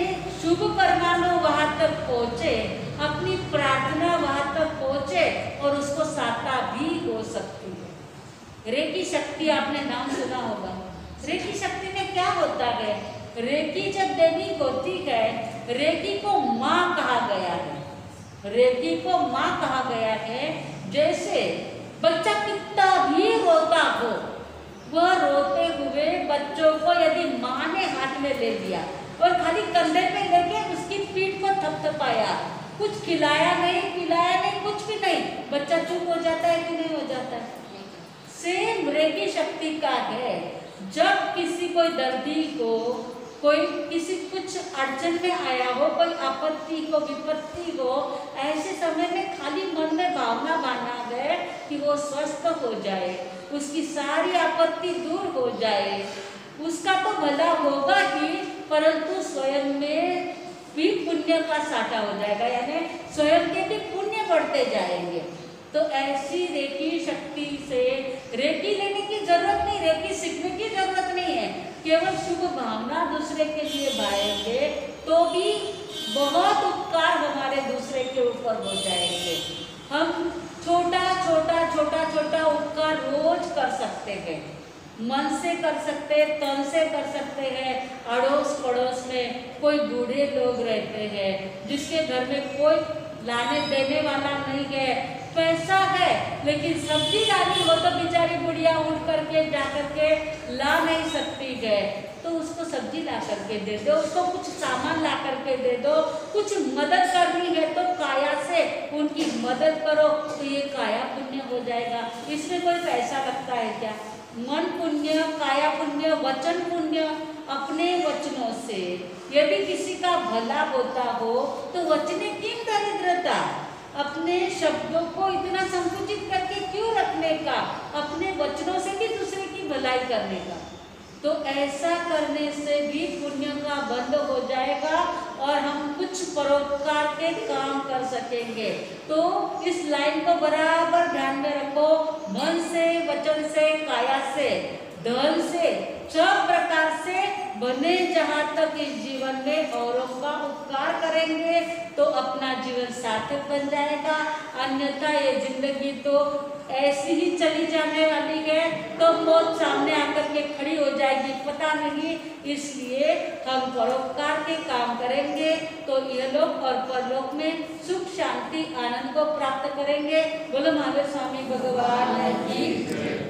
शुभ परमाणु वहाँ तक पहुँचे, अपनी प्रार्थना वहाँ तक पहुँचे और उसको साता भी हो सकती है। रेकी शक्ति आपने नाम सुना होगा। रेकी शक्ति में क्या होता है? रेकी जब देवी होती है, रेकी को माँ कहा गया है। रेकी को माँ कहा गया है। जैसे बच्चा कितना भी रोता हो, वह रोते हुए बच्चों को यदि माँ ने हाथ में ले लिया और खाली कंधे पे लेके उसकी पीठ को थपथपाया, कुछ खिलाया नहीं, पिलाया नहीं, कुछ भी नहीं, बच्चा चुप हो जाता है कि नहीं हो जाता है? सेम रेकी शक्ति का है। जब किसी कोई दर्दी को कोई किसी कुछ अड़चन में आया हो, कोई आपत्ति हो, विपत्ति हो, ऐसे समय में खाली मन में भावना बना है कि वो स्वस्थ हो जाए, उसकी सारी आपत्ति दूर हो जाए, उसका तो भला होगा ही, परंतु स्वयं में भी पुण्य का साटा हो जाएगा, यानी स्वयं के भी पुण्य बढ़ते जाएंगे। तो ऐसी रेकी शक्ति से रेकी लेने की जरूरत नहीं, रेकी सीखने की जरूरत नहीं है, केवल शुभ भावना दूसरे के लिए भाएंगे तो भी बहुत उपकार हमारे दूसरे के ऊपर हो जाएंगे। हम छोटा छोटा छोटा छोटा उपकार रोज कर सकते हैं, मन से कर सकते हैं, तन से कर सकते हैं। अड़ोस पड़ोस में कोई बूढ़े लोग रहते हैं जिसके घर में कोई लाने देने वाला नहीं है, पैसा है लेकिन सब्जी लानी हो तो बेचारी बुढ़िया उठ करके जा करके ला नहीं सकती है, तो उसको सब्जी ला करके दे दो, उसको कुछ सामान ला करके दे दो, कुछ मदद करनी है तो काया से उनकी मदद करो, तो ये काया पुण्य हो जाएगा। इसमें कोई पैसा लगता है क्या? मन पुण्य, काया पुण्य, वचन पुण्य। अपने वचनों से यदि किसी का भला होता हो तो वचने किम दरिद्रता, अपने शब्दों को इतना संकुचित करके क्यों रखने का, अपने वचनों से भी दूसरे की भलाई करने का। तो ऐसा करने से भी पुण्य का बंध हो जाएगा और हम कुछ परोपकार के काम कर सकेंगे। तो इस लाइन को बराबर ध्यान में रखो, मन से, वचन से, काया से, धन से, सब प्रकार से बने जहाँ तक इस जीवन में औरों का उपकार करेंगे तो अपना जीवन सार्थक बन जाएगा। अन्यथा ये जिंदगी तो ऐसी ही चली जाने वाली है, तो मौत सामने आकर के खड़ी हो जाएगी पता नहीं। इसलिए हम परोपकार के काम करेंगे तो इहलोक और परलोक में सुख, शांति, आनंद को प्राप्त करेंगे। बोलो महावीर स्वामी भगवान की।